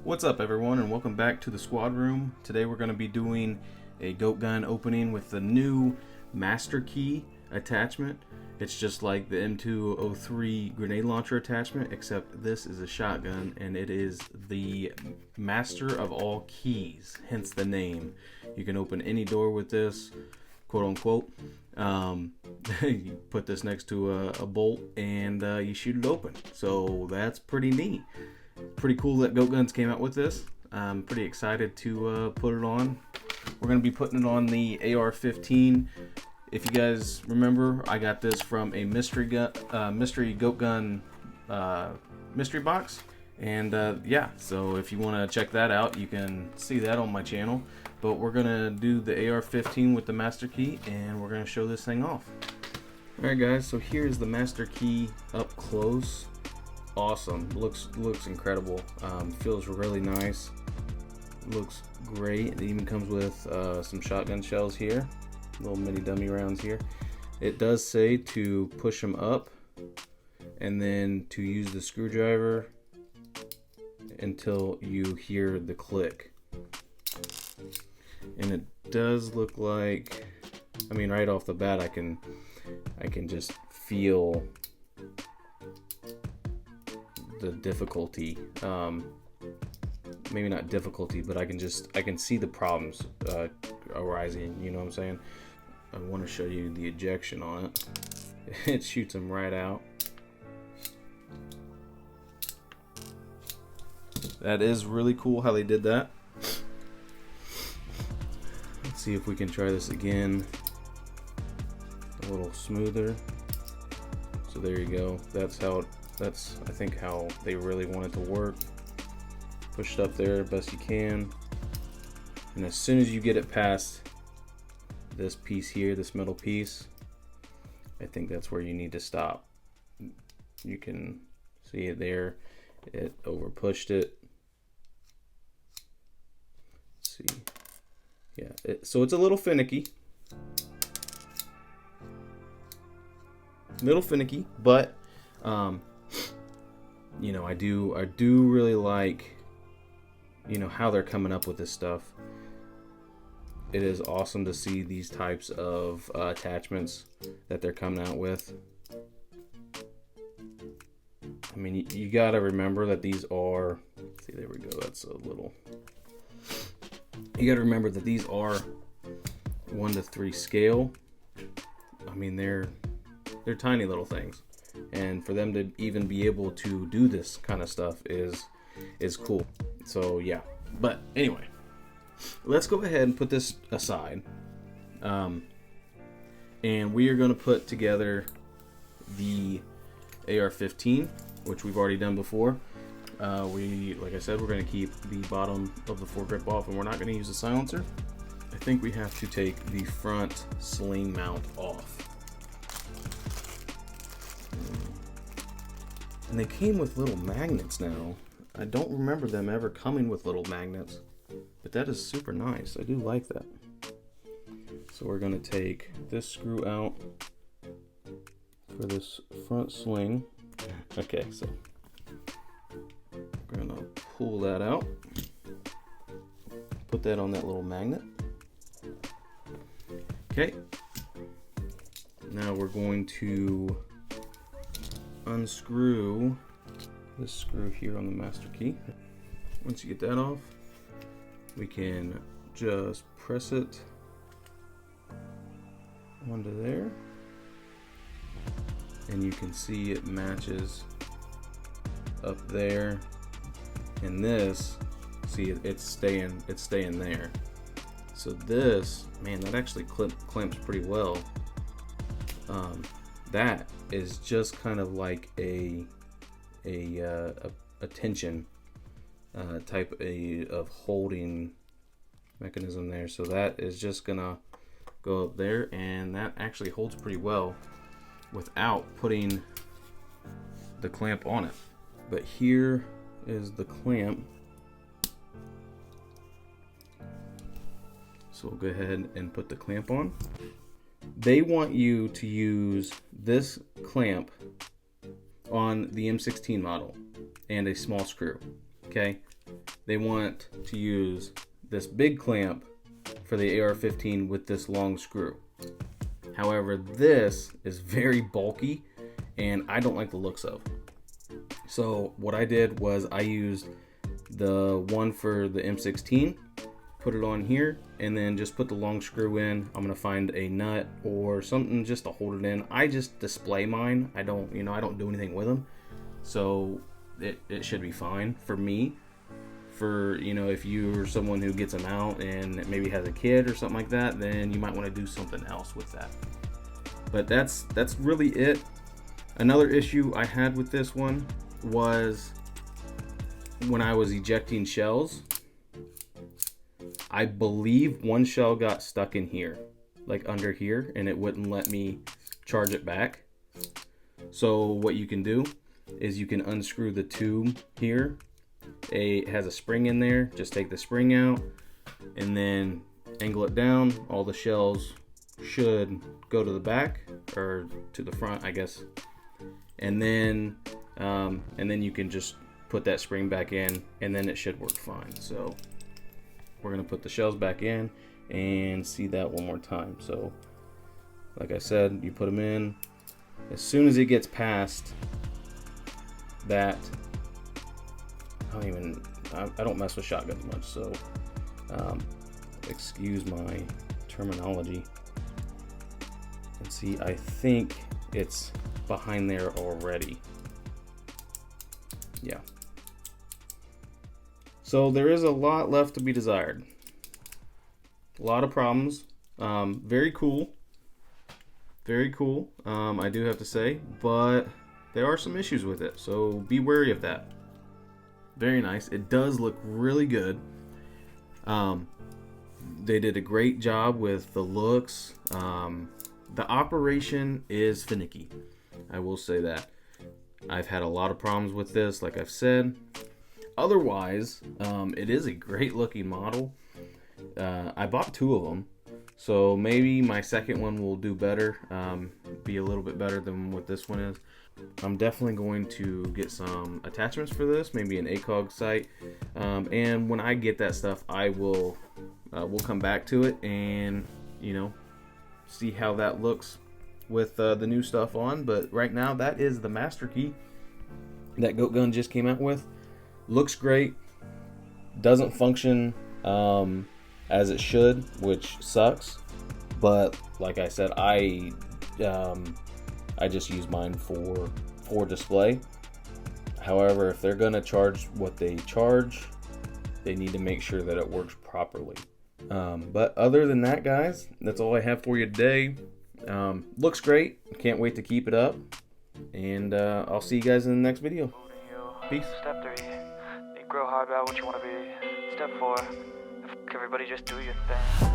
What's up everyone, and welcome back to the squad room. Today we're going to be doing a goat gun opening with the new Masterkey attachment. It's just like the M203 grenade launcher attachment, except this is a shotgun and it is the master of all keys, hence the name. You can open any door with this, quote unquote. You put this next to a bolt and you shoot it open. So that's pretty neat. Pretty cool that GOATGUNS came out with this. I'm pretty excited to put it on. We're going to be putting it on the AR-15. If you guys remember, I got this from a mystery GOATGUN mystery box. And yeah, so if you want to check that out, you can see that on my channel. But we're going to do the AR-15 with the Masterkey, and we're going to show this thing off. Alright guys, so here's the Masterkey up close. Awesome, looks incredible. Feels really nice, looks great. It even comes with some shotgun shells here, little mini dummy rounds here. It does say to push them up and then to use the screwdriver until you hear the click. And it does look like, I mean, right off the bat I can just feel the difficulty. Maybe not difficulty, but I can see the problems arising, you know what I'm saying? I want to show you the ejection on it. It shoots them right out. That is really cool how they did that. Let's see if we can try this again a little smoother. So there you go. That's I think how they really want it to work. Push it up there best you can, and as soon as you get it past this piece here, this metal piece, I think that's where you need to stop. You can see it there, it over pushed it. Let's see, yeah, so it's a little finicky, but you know, I do really like, you know, how they're coming up with this stuff. It is awesome to see these types of attachments that they're coming out with. I mean, you gotta remember that these are, see, there we go, that's a little, you gotta remember that these are 1:3 scale. I mean, they're tiny little things. And for them to even be able to do this kind of stuff is cool. So yeah, but anyway, let's go ahead and put this aside, and we are going to put together the AR-15, which we've already done before. Like I said, we're going to keep the bottom of the foregrip off, and we're not going to use the silencer. I think we have to take the front sling mount off. And they came with little magnets now. I don't remember them ever coming with little magnets, but that is super nice. I do like that. So we're going to take this screw out for this front sling. Okay, so we're going to pull that out. Put that on that little magnet. Okay. Now we're going to unscrew this screw here on the Masterkey. Once you get that off, we can just press it onto there, and you can see it matches up there. And this, see, it's staying there. So this, man, that actually clamps pretty well. That is just kind of like a tension type of holding mechanism there. So that is just gonna go up there, and that actually holds pretty well without putting the clamp on it. But here is the clamp. So we'll go ahead and put the clamp on. They want you to use this clamp on the M16 model and a small screw. Okay, they want to use this big clamp for the AR-15 with this long screw. However, this is very bulky and I don't like the looks of. So what I did was I used the one for the M16, put it on here, and then just put the long screw in. I'm gonna find a nut or something just to hold it in. I just display mine. I don't do anything with them. So it should be fine for me. For, if you're someone who gets them out and maybe has a kid or something like that, then you might want to do something else with that. But that's really it. Another issue I had with this one was when I was ejecting shells, I believe one shell got stuck in here, like under here, and it wouldn't let me charge it back. So what you can do is you can unscrew the tube here. It has a spring in there. Just take the spring out and then angle it down. All the shells should go to the back or to the front, I guess. And then you can just put that spring back in, and then it should work fine. So we're gonna put the shells back in and see that one more time. So like I said, you put them in. As soon as it gets past that, I don't mess with shotguns much, so excuse my terminology. And see, I think it's behind there already. Yeah. So there is a lot left to be desired. A lot of problems. Very cool. Very cool, I do have to say, but there are some issues with it, so be wary of that. Very nice. It does look really good. They did a great job with the looks. The operation is finicky, I will say that. I've had a lot of problems with this, like I've said. Otherwise, it is a great looking model. I bought 2 of them, so maybe my second one will do better, be a little bit better than what this one is. I'm definitely going to get some attachments for this, maybe an ACOG site, and when I get that stuff, I will we'll come back to it and see how that looks with the new stuff on. But right now, that is the Masterkey that GOATGUN just came out with. Looks great, doesn't function as it should, which sucks, but like I said, I just use mine for display. However, if they're gonna charge what they charge, they need to make sure that it works properly. But other than that, guys, that's all I have for you today. Looks great. Can't wait to keep it up, and I'll see you guys in the next video. Peace. Step 3, you grow hard about what you want to be. Step 4, everybody just do your thing.